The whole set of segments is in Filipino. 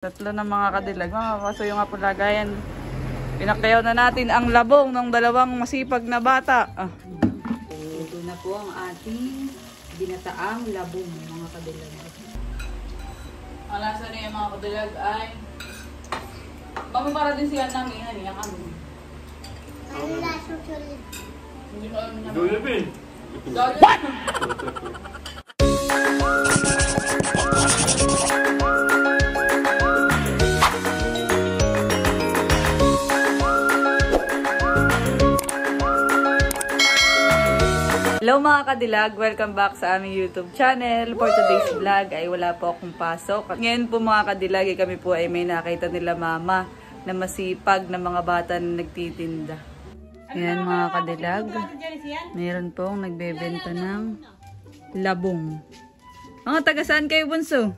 Tatlo ng mga kadilag. Mga kasuyo nga po lagayan. Pinakayaw na natin ang labong ng dalawang masipag na bata. Ito na po ang ating binataang labong mga kadilag. Ang lasa niya mga kadilag ay para din siya namin. Hani, ang kami. Ang laso sulit. Hindi ko alam naman. Jollibee. What? Hello mga kadilag! Welcome back sa aming YouTube channel. For today's vlog ay wala po akong pasok. Ngayon po mga kadilag ay kami po ay may nakita nila mama na masipag na mga bata na nagtitinda. Ayan mga kadilag. Meron pong nagbebenta ng labong. Mga taga-saan kayo, Bunso?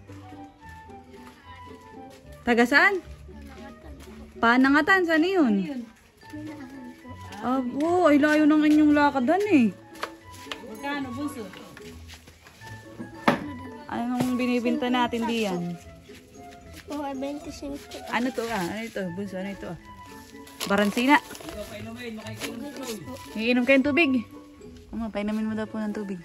Taga-saan? Panangatan, saan yun? Abo, ay layo ng inyong lakadan eh. Kano, Bunso? Anong binibinta natin diyan? 25. Ano to Ano ito? Bunso, ano ito Baransina. Iinom kayong tubig. Painumin mo daw po ng tubig.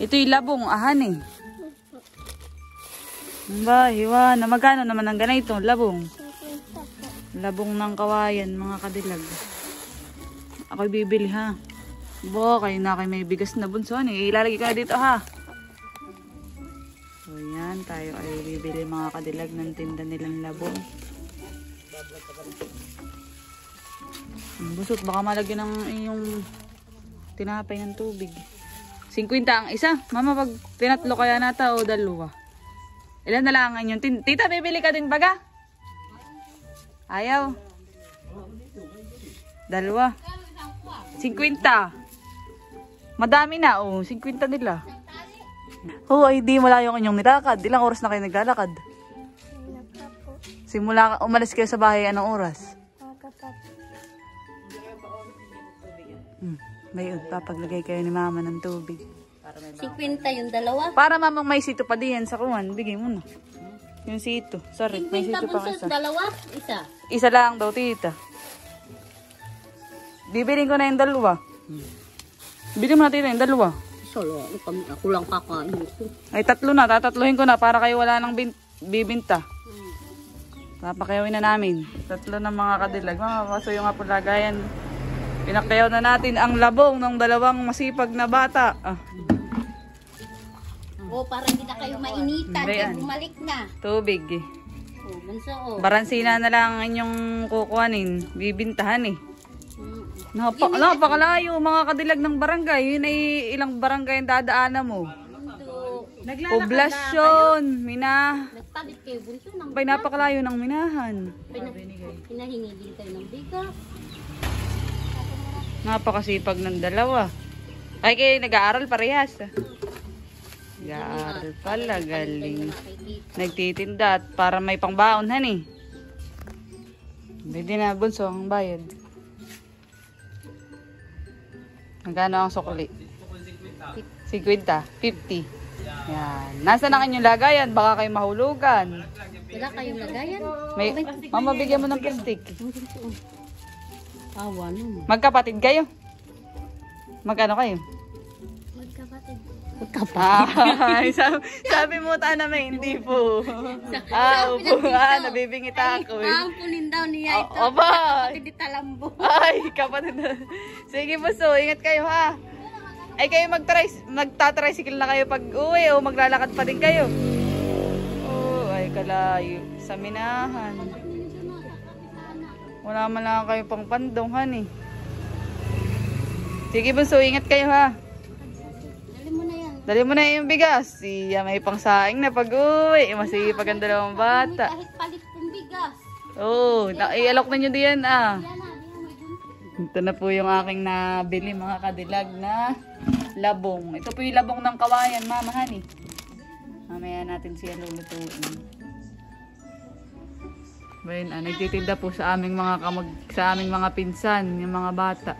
Ito yung labong, ahan eh. Ba, hiwa. Na magkano naman ang ganito? Labong. Labong ng kawayan, mga kadilag. Ako'y bibili ha. Bo, kayo na kayo may bigas na Bunso. Ilalagay ka na dito ha. So yan, tayo ay bibili mga kadilag ng tinda nilang labong. Busot, baka malagyan ng iyong tinapay ng tubig. 50 ang isa. Mama, pag tinatlo kaya nata o dalawa. Ilan na lang ang inyong tita, bibili ka din baga? Ayaw. Dalawa. 50. Madami na, 50 nila. Ay di malayo ang inyong nilakad. Ilang oras na kayo naglalakad? Simula umalis kayo sa bahay, anong oras? Bayon, papaglagay kayo ni mama ng tubig. 50 yung dalawa. Para mamang may sito pa diyan sa kuwan, bigay mo na. Yung sito. Sorry, may sito pa isa. Dalawa? Isa. Isa lang daw, tita. Bibilin ko na yung dalawa. Bili mo natin yung dalawa. Solo, ako lang kakain ko. Ay, tatlo na. Tatatluhin ko na para kayo wala nang bibinta. Papakayawin na namin. Tatlo na mga kadilag. Mga kasuyo nga po lagayan. Pinakayaw na natin ang labong ng dalawang masipag na bata. Para hindi na kayo mainitan. Bumalik na. Tubig. Bunso, Baransina na lang ang inyong kukuhanin. Bibintahan eh. Napakalayo mga kadilag ng barangay. Yun ay ilang barangay ang dadaanan mo. Poblasyon, nagpalit kayo, Bunso. Bay, napakalayo ng minahan. Pinahingi din kayo ng bigas. Napakasipag ng dalawa. Ay kayo nag-aaral parehas. Nag-aaral pala, galing. Nagtitinda at para may pangbaonhan eh. Hindi na Bunso ang bayad. Magkano ang sukli? 50, 50. Yan. Nasaan ang inyong lagayan? Baka kayo mahulugan. Wala kayong lagayan? Mama, bigyan mo ng plastic. Awa naman. Magkapatid kayo? Magkano kayo? Magkapatid. Ay, sabi mo namin, hindi po. Nabibingit ako. Ampunin daw niya ito. Oba! Kapatid ni Talambo. Ay, kapatid. Sige po, so ingat kayo ha. Ay, kayo magta-tricycle na kayo pag uwi o maglalakad pa din kayo. Ay, kalayo. Sa minahan. Wala man lang kayo pang pandonghan eh. Sige po, so ingat kayo ha. Dali mo na yung bigas. Siya may pangsaing na pag-uwi. Masipag ang dalawang bata. Kahit palit ng bigas. Ialok na nyo diyan Ito na po yung aking nabili mga kadilag na labong. Ito po yung labong ng kawayan, mama, honey. Mamaya natin siya lulutuin. Bayan, nagtitinda po sa aming mga pinsan, yung mga bata.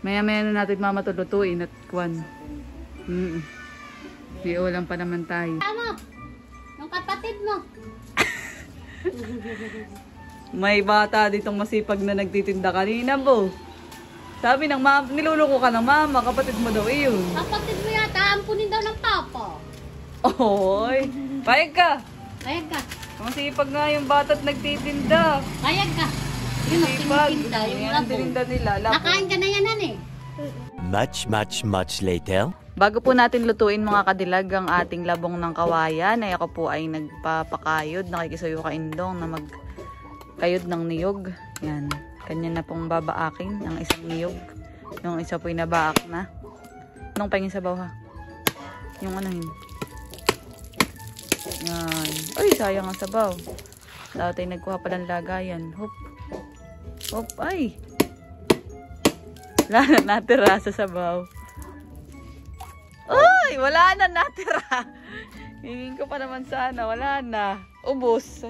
Maya-maya na natin mama tulutuin at kwan. May ulam pa naman tayo. Tama. Yung kapatid mo. May bata ditong masipag na nagtitinda kanina, bo. Sabi ng mama, niluloko ka ng mama, kapatid mo daw iyon. Kapatid mo yata, ampunin daw ng papa. Oy, payag ka. Payag ka. Masipag nga yung bata't nagtitinda. Payag ka. Yung Masipag. magtitinda, yung Yan ang labo. tininda nila, labo. Nakain ka na yan, Much later. Bago po natin lutuin mga kadilag ang ating labong ng kawayan, ay ako po ay nagpapakayod, nakikisuyo ka Indong na magkayod ng niyog. Yan, kanya na pong babaakin ang isang niyog. Yung isa po ay nabaak na. Anong pahingin sa baw ha? Yung ano yun? Yan. Ay, sayang ang sabaw. Dati nagkuha palang lagayan. Hop. Hop, ay. Wala na natira sa sabaw. Ay, wala na natira. Hingin ko pa naman sana. Wala na. Ubus.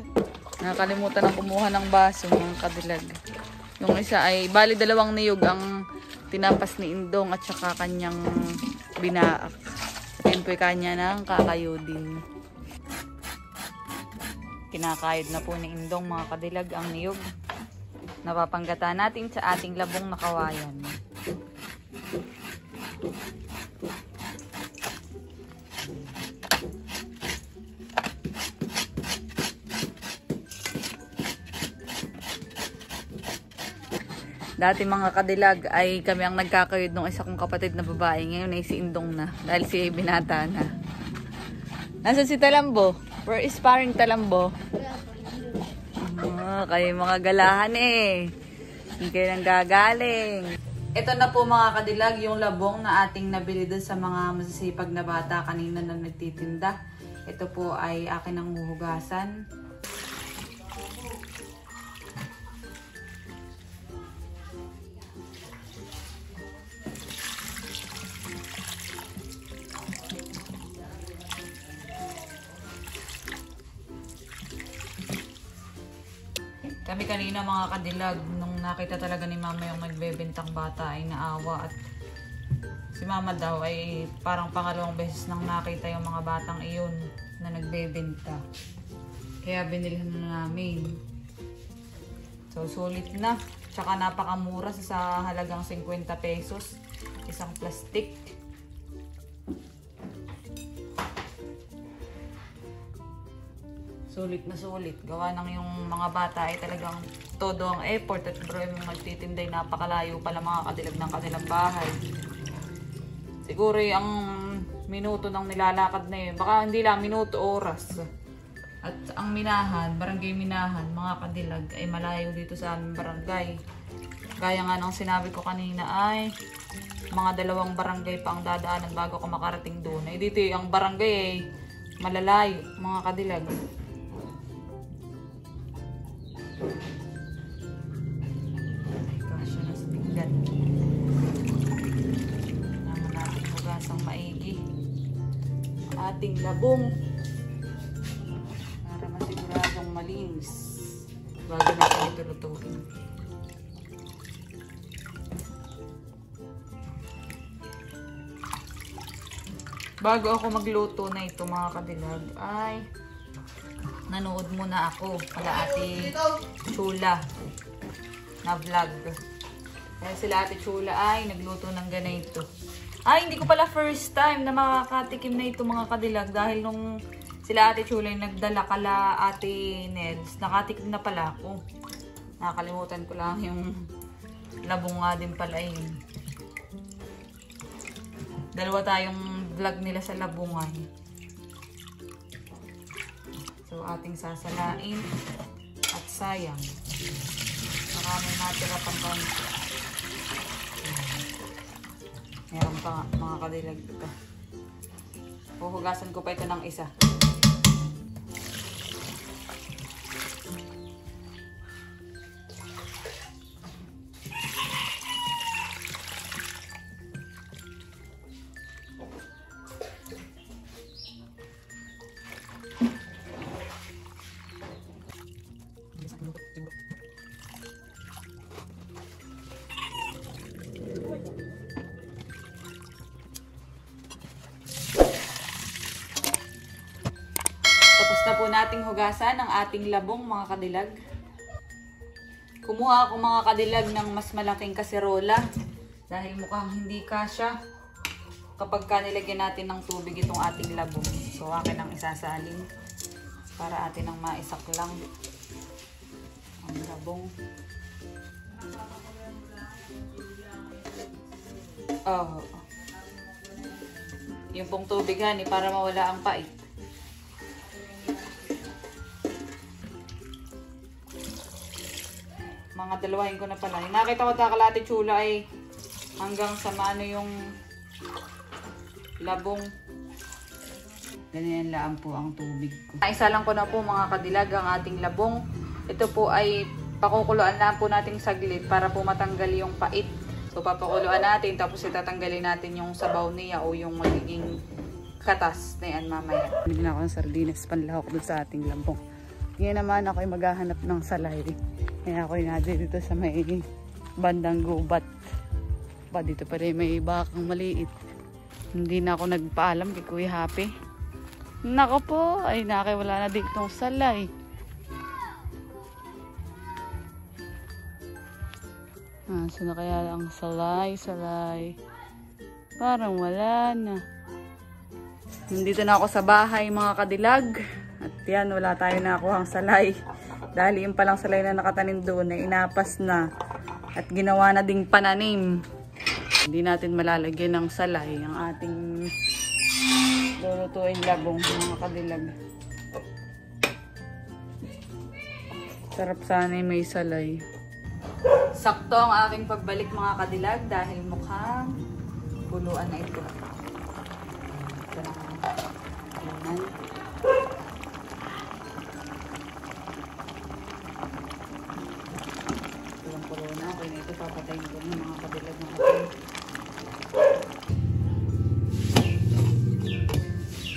Nakakalimutan ng kumuha ng baso ng kadilag. Yung isa ay, bali 2 niyog ang tinapas ni Indong at saka kanyang binaak. At yun po kanya ng kakayodin. Kinakayod na po ni Indong mga kadilag ang niyog. Napapanggata natin sa ating labong na kawayan. Dati mga kadilag ay kami ang nagkakayod ng isa kong kapatid na babae. Ngayon ay si Indong na. Dahil si binata na. Nasaan si Talambo? Where is paring Talambo? Kayo mga galahan eh. Hindi kayo nang gagaling. Ito na po mga kadilag yung labong na ating nabili doon sa mga masasipag na bata kanina na nagtitinda. Ito po ay akin ang huhugasan. Kami kanina mga kadilag, nung nakita talaga ni mama yung nagbebentang bata ay naawa at si mama daw ay parang pangalawang beses nang nakita yung mga batang iyon na nagbebenta. Kaya binilhan na namin. So sulit na. Tsaka napakamura sa halagang 50 pesos. Isang plastic. Sulit na sulit. Gawa ng yung mga bata ay talagang todo ang effort at bro yung magtitinday napakalayo pala mga kadilag ng kanilang bahay. Siguro ang minuto ng nilalakad na yun. Baka hindi lang minuto, oras. At ang Minahan, barangay Minahan, mga kadilag ay malayo dito sa aming barangay. Gaya nga ng sinabi ko kanina ay mga 2 barangay pa ang dadaanan bago ka makarating doon. Ay dito ang barangay ay malalayo mga kadilag. Ay, kasya na sa tinggan. Naman natin hugasang maigi ating labong para masiguradong malinis bago natin ito lutuin. Bago ako magluto na ito mga kadilag ay nanood muna ako kala Ate Chula na vlog. Kaya sila Ate Chula ay nagluto ng ganito. Ay, hindi ko pala first time na makakatikim na ito mga kadilag dahil nung sila Ate Chula ay nagdala kala Ate Neds, nakatikim na pala ako. Nakakalimutan ko lang yung labong nga din pala yun. Dalawa tayong vlog nila sa labungan. So, ating sasalain at sayang. Saka may natira pang konti. Meron pa mga kadilag ito. Puhugasan ko pa ito ng isa. na po nating hugasan ang ating labong mga kadilag. Kumuha ako mga kadilag ng mas malaking kaserola dahil mukhang hindi kasya kapag nilagyan natin ng tubig itong ating labong. So akin ang isasalin para atin ang maisak lang ang labong. Oh. Yung pong tubig hani para mawala ang pait. Mga dalawahin ko na pala. Nakita ko kalahati tsula ay hanggang sa maano yung labong. Ganyan lang po ang tubig ko. Isa lang ko na po mga kadilag ang ating labong. Ito po ay pakukuluan lang po natin saglit para po matanggal yung pait. So papakuluan natin tapos itatanggalin natin yung sabaw niya o yung magiging katas na yan mamaya. Bili na ako ng sardinas panlahok doon sa ating labong. Ngayon naman ako ay maghahanap ng salay. Kaya ako ay dito sa may bandang gubat. Pa dito pa rin may bakang maliit. Hindi na ako nagpaalam kay Kuya Happy. Nako po, ay nakiwala na ditong salay. Saan na kaya ang salay? Parang wala na. Nandito na ako sa bahay mga kadilag. At yan, wala tayo nakuhang salay. Dahil yung palang salay na nakatanim doon ay inapas na. At ginawa na ding pananim. Hindi natin malalagyan ng salay ang ating lulutuin labong mga kadilag. Sarap sana may salay. Sakto ang aking pagbalik mga kadilag dahil mukhang puluan na ito. Ayan. Pulo na. Okay na ito. Papatayin ko ng mga kadilag natin.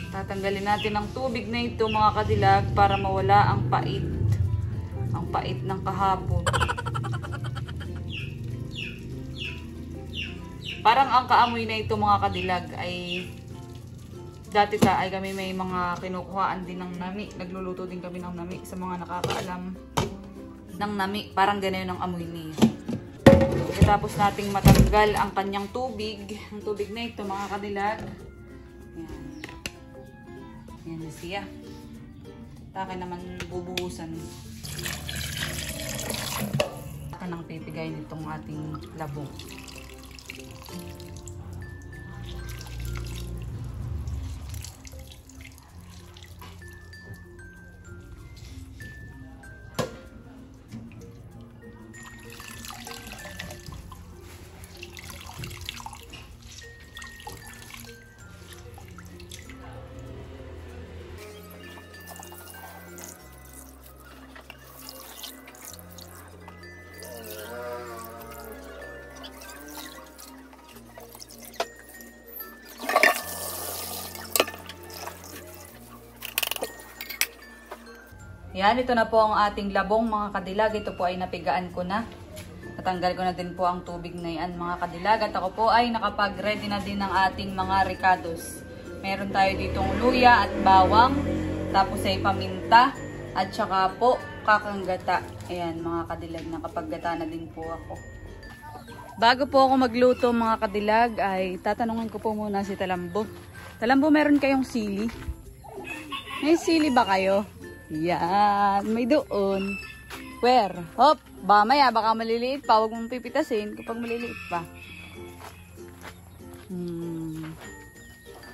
Tatanggalin natin ang tubig na ito mga kadilag para mawala ang pait. Ang pait ng kahapon. Parang ang kaamoy na ito mga kadilag ay dati ay kami may mga kinukuhaan din ng nami. Nagluluto din kami ng nami sa mga nakakaalam ng nami. Parang ganoon ang amoy niya. Tapos nating matanggal ang kanyang tubig. Ang tubig na ito mga kadilag. Yan. Yan na siya. Taka naman bubuhusan. Taka nang pipigay nitong ating labong. Yan, ito na po ang ating labong mga kadilag. Ito po ay napigaan ko na. Natanggal ko na din po ang tubig na yan mga kadilag. At ako po ay nakapag-ready na din ng ating mga ricados. Meron tayo ditong luya at bawang. Tapos ay paminta. At saka po kakanggata. Ayan mga kadilag, nakapaggata na din po ako. Bago po ako magluto mga kadilag ay tatanungin ko po muna si Talambo. Talambo, meron kayong sili? May sili ba kayo? Yan, may doon. Where? Hop, maya baka maliliit pa. Huwag mong pipitasin kapag maliliit pa.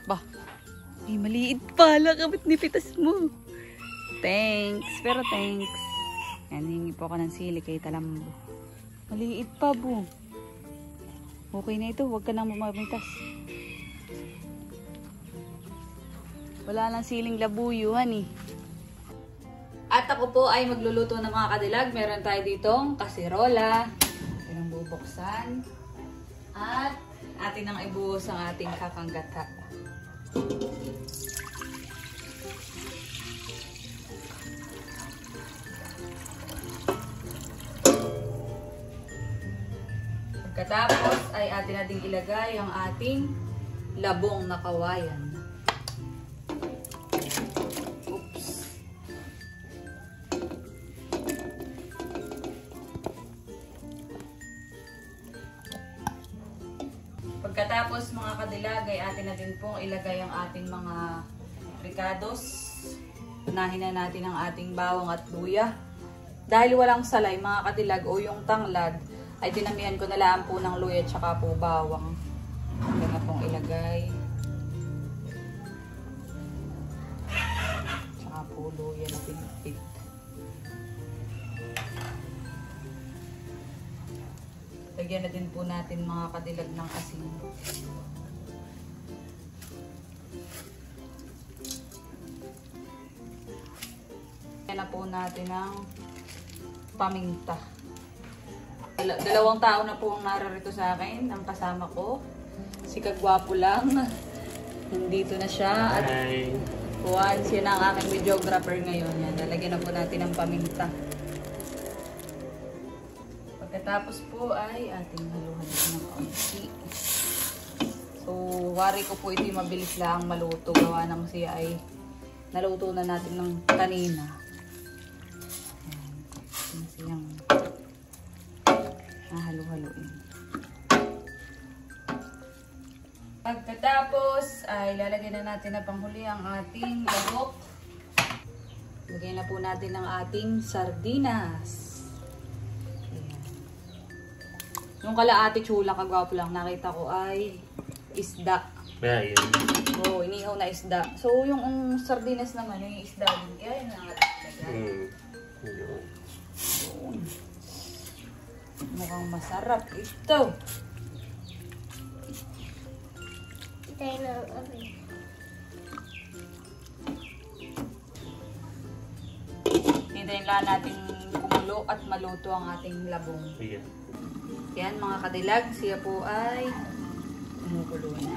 Bah, maliit pala. Kapit nipitas mo. Thanks, pero thanks. Yan, hingi po ako ng sili kay Talambo. Maliit pa, bu. Okay na ito, huwag ka nang mamitas. Wala lang siling labuyuhan eh. At ako po ay magluluto ng mga kadilag. Meron tayo ditong kaserola. Atin ang bubuksan. At atin ang ibuhos ang ating kakanggata. Pagkatapos ay atin nating ilagay ang ating labong na kawayan. Oops. kadilag ay atin na din pong ilagay ang ating mga ricados. Unahin na natin ang ating bawang at luya. Dahil walang salay mga kadilag o yung tanglad, ay dinamihan ko na lang po ng luya at saka po bawang. Hanggang na pong ilagay. Tsaka po luya na pinipit. Lagyan na din po natin mga kadilag ng asin. Lagyan na po natin ng paminta. Dalawang tao na po ang nararito sa akin. Ang kasama ko, si Kagwapo lang. Nandito na siya. At Juan, siya na ang aking videographer ngayon. Yan, lalagyan na po natin ng paminta. Pagkatapos po ay ating haluhan ng kaunti. So, wari ko po ito mabilis lang maluto. Gawa ng siya ay naluto na natin ng kanina. Ayan, siyang halo-haloin. Pagkatapos ay lalagyan na natin na panghuli ang ating lahok. Lagyan na po natin ang ating sardinas. Ayan. Yung kalaati chula, Kagwapo lang, nakita ko ay isda. Yeah, yun. Oo, inihaw na isda. So yung sardinas naman, yung isda din. Kaya yun ang ating lagay. Yun. Mukhang masarap ito. Tayo na ang oven. Hintayin lang natin kumulo at maluto ang ating labong. Yeah. Yan mga kadilag, siya po ay kumukulo na.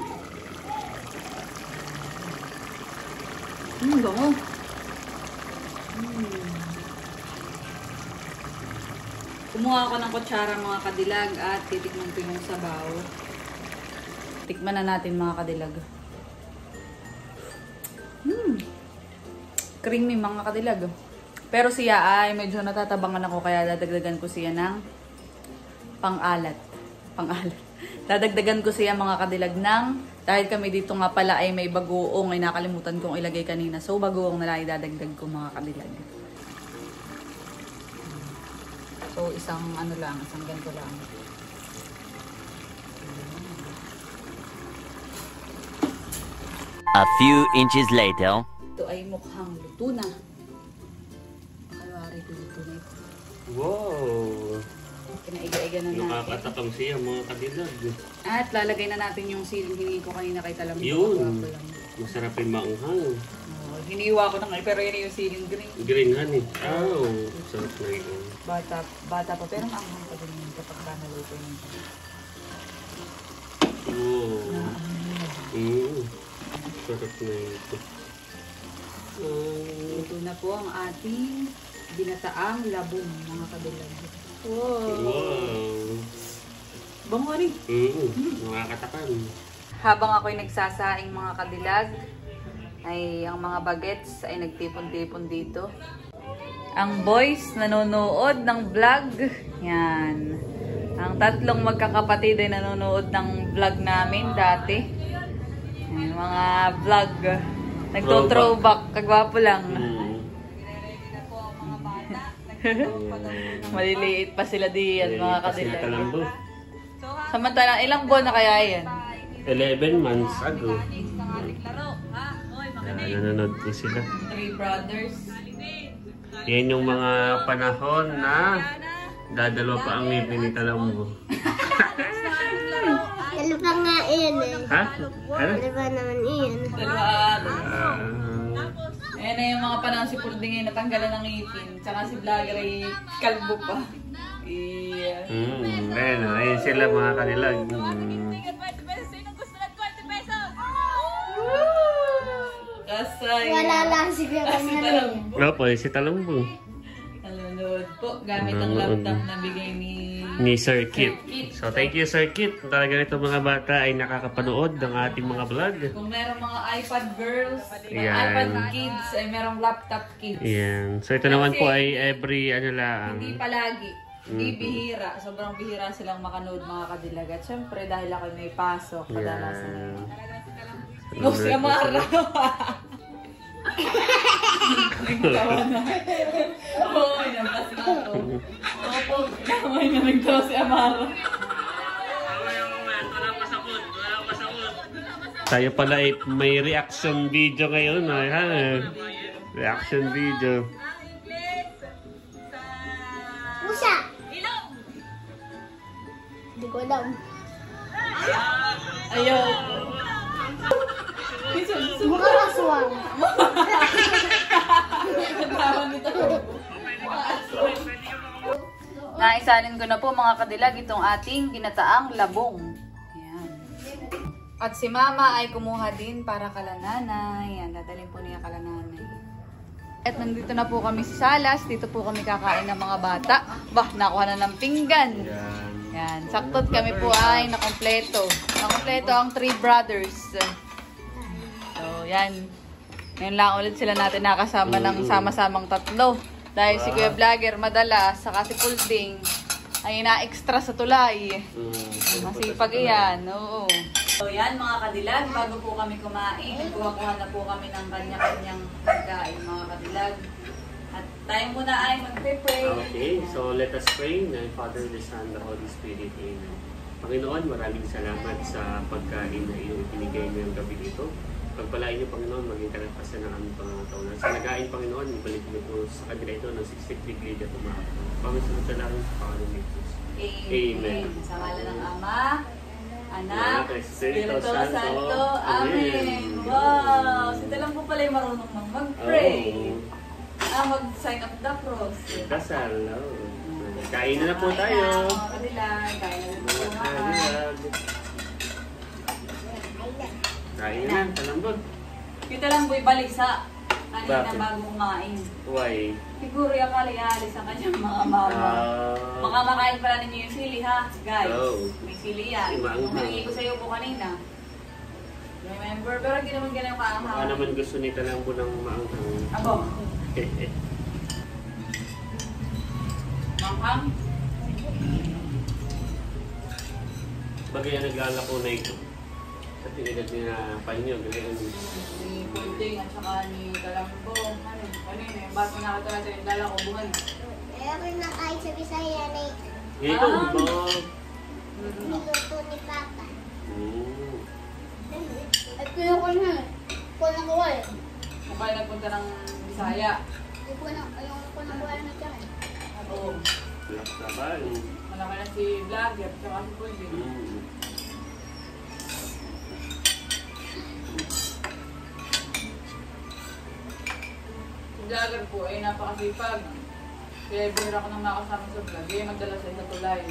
Bango. Kumuha ako ng kutsara mga kadilag at titikman ko yung sabaw. Tikman na natin mga kadilag. Creamy mga kadilag. Pero siya ay medyo natatabangan ako kaya dadagdagan ko siya ng pang-alat. Dadagdagan ko siya mga kadilag ng dahil kami dito nga pala ay may bagoong ay nakalimutan kong ilagay kanina. So bagoong na lang idadagdag ko mga kadilag. So isang ano lang, isang ganito lang. A few inches later. Ito ay mukhang luto na. Kalwari ko luto na ito. Wow! Kinaiga-iga na natin. Nakakatakam siya mga kadilag. At lalagay na natin yung siling hiningi ko kanina kay Talambo. Yun. Masarap yung maanghang. Hiniwa ko na ngayon, pero yun yung siling green. Green honey. Oh, sarap na yun. Bata pa, pero maanghang pa din yun kapag ka naluto yun. Wow. Sarap na ito. Ito na po ang ating binataang labong mga kadilag. Wow. Bango rin. Nakakatakam. Habang ako'y nagsasaing mga kadilag, ay ang mga bagets ay nagtipon-tipon dito. Ang boys nanonood ng vlog. Yan. Ang tatlong magkakapatid ay nanonood ng vlog namin dati. Ay, mga vlog. Nagto-throwback. Kagwapo lang. Maliliit pa sila diyan mga kadilag. Talambo. Samantala, ilang buwan na kaya yan? 11 months ago. Nanonood po sila. 3 brothers. Yan yung mga panahon na dadalawa pa ang ngipin ni Talambo. Ano pa nga iyan eh. Ha? Ano? Ano ba naman iyan? Ayan na yung mga panahon si Purding ay natanggalan ng ngipin. Tsaka si Vlogger ay kalbo pa. Yeah. Ayun sila mga kanilag. Kasay. Wala lang siguro kami. Opo, si Talambo. Nanonood po gamit ang laptop na bigay Ni Sir Kit. So thank you Sir Kit. Talaga nito mga bata ay nakakapanood ng ating mga vlog. Kung merong mga iPad girls, Yan. iPad kids, ay merong laptop kids. Yan. So ito naman po ay every ano lang. Hindi palagi. Bibihira. Sobrang bihira silang makanood mga kadilag. At syempre, dahil ako may pasok, kadalasan na yun. No, si Amara. Nagtawa na. Oo, nabas na ako. Opo, kamay na nagtawa si Amara. Tayo pala ay may reaction video ngayon. Ha? Reaction video. Pusa! Hindi ko alam. Ayaw. Mukha kaswang. Naisanin ko na po mga kadilag itong ating ginataang labong. Ayan. At si mama ay kumuha din para kala nanay. Ayan, dadalhin po niya kala nanay. At nandito na po kami sa salas. Dito po kami kakain ng mga bata. Bah, nakuha na ng pinggan. Yan. Yan, saktot kami po ay nakompleto. Nakompleto ang 3 brothers. So, yan. Ngayon lang ulit sila natin nakasama ng sama-samang tatlo. Dahil si Kuya Vlogger madalas, saka si Pulding ay na-extra sa tulay. Masipag yan, oo. So yan mga kadilag, bago po kami kumain, kuha-kuha na po kami ng kanya-kanyang pagkain mga kadilag. At tayo muna ay magpe-pray. Okay, so let us pray. In the Father, the Son, the Holy Spirit. Amen. Panginoon, maraming salamat sa pagkain na iyong binigay ngayong gabi dito. Pagpalain niyo, Panginoon, maging kalagpasan ng aming pangangatawanan. Sa nagain, Panginoon, ibalik niyo po sa kanila ito ng 63 grade at umakas. Panginoon, sa namin sa pangalan ni Jesus. Amen. Sa ngalan ng Ama, Anak, Anak, Espiritu Espiritu Santo. Santo. Amen. Amen. Wow! Sila lang po pala yung marunong mag-pray. Oh. Mag-sign of the cross. Dasal. Oh. Kain na po tayo. Mga kadilag, kain na po mga. Kain na, talambot. Kita lang po balisa. Kanina Bakit? bago kumain. Why? Siguro yung kali-alis ang kanyang mga mama. Baka makain pala ninyo yung sili ha, guys. Oh. May sili yan. Imaanghang. Humingi ko sa'yo po kanina. Remember? Pero hindi naman ganun yung Baka kaanghang. naman gusto ni Talambo ng maanghang. Abo. Manghang? Bagay ang naglalako na ito. Sa tinigad niya na panyo, ganyan. Ni Pulding at saka ni Talambo. Kanina yung baso na katala yung dala ko buhay. Pero nakain sa Bisaya na Ito, Ah. ba? niluto ni Papa. At kuya ko na. Kuya na kuha eh. Kung kaya nagpunta ng Bisaya. Yung kuya na kuha na siya eh. Oo. Laban. Malaki na si Vlogger at saka si Pulding. Si Vlogger po ay napakasipag. Kaya bihira ko nang makasama sa vlog. Kaya magdala sa tulay.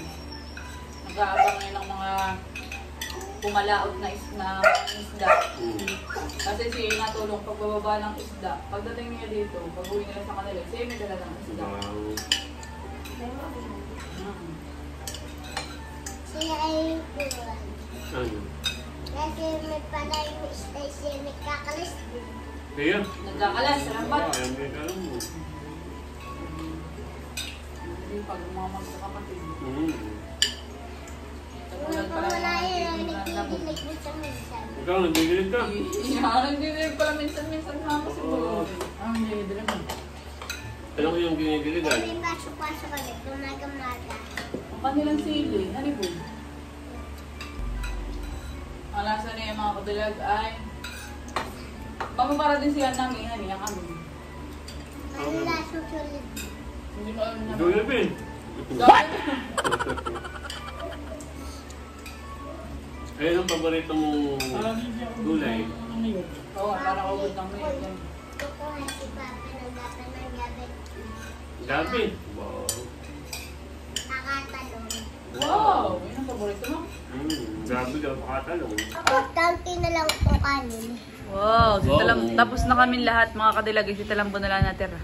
Nag-aabang ngayon ng mga pumalaot na isda. Kasi siya yung natulong pagbababa ng isda. Pagdating niya dito, pag uwi nila sa kanila, siya yung may dala ng isda. Siya ay buwan. Ano? Kasi may palay mo isda siya may kakalis. Kaya? Nagkakalas, salamat. Ayaw mo yung alam mo. Hindi pag mga magkakapatid. Nung wala yun, nagdidilig mo sa minsan. Ikaw, nagbigilig ka. Hindi pala minsan-minsan kama siguro. Hindi naman. Alam ko yung ginigiligan. May pasok-pasok kami, tumaga-maga. Ang kanilang sili, halibog. Ang lasa niya mga kadalag ay pamapara din siya namin, hani, ang amin. Wala susunod. Hindi ko alam na. Dulib eh. Ayun ang paborito mong gulay. Oo, parang ugod ng ngayon. Kukuha si Papa ng gata ng gabi. Gabi. Wow. Nakatalong. Wow! Yun ang paborito mo. Gabi daw pakatalong. Kaunti na lang po kanin. Wow, si Wow. tapos na kami lahat mga kadilag. Si Talambo na lang natira.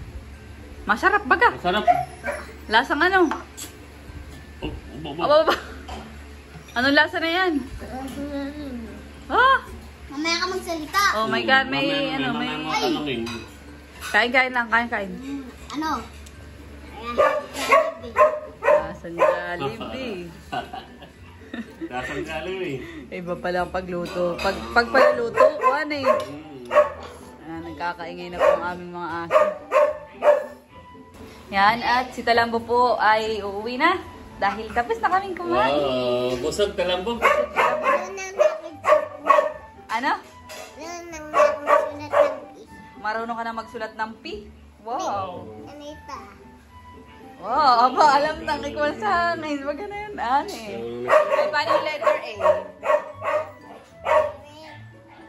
Masarap baga. Masarap. Lasang ano? Oh, Aba. Anong lasa na yan? Ah! Mamaya ka magsalita. Oh my God, may ano, may... Kain lang, kain. Ano? Ah, Lasang Jollibee. Lasang Jollibee. Iba pala ang pagluto. Pag palaluto, ano eh. Nagkakaingay na po ang aming mga aso. Yan, at si Talambo po ay uuwi na. Dahil tapos na kaming kumain. Wow, busog Talambo. Ano? Sulat ng P. Marunong ka na magsulat ng P? Wow. Ano ito? Wow, aba, alam na ikaw sa akin. Wag ka na yan, ane. Ay, paano yung letter A?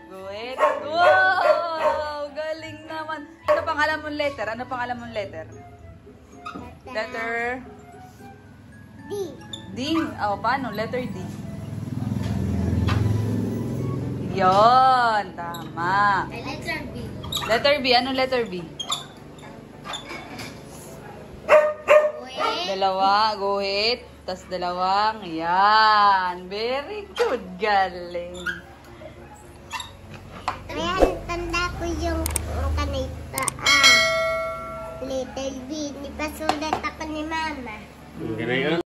Guhit. Wow! Galing naman. Ano pang alam mong letter? Ano pang alam mong letter? Letter D. D. Oh, paano? Letter D. Yon, tama. Letter B. Letter B. Anong letter B? Dalawa, guhit. Tapos dalawang, yan. Very good, galing. Ayan, tanda ko yung kanita. Letter B. Di pa sulat ako ni Mama. Hindi na yun.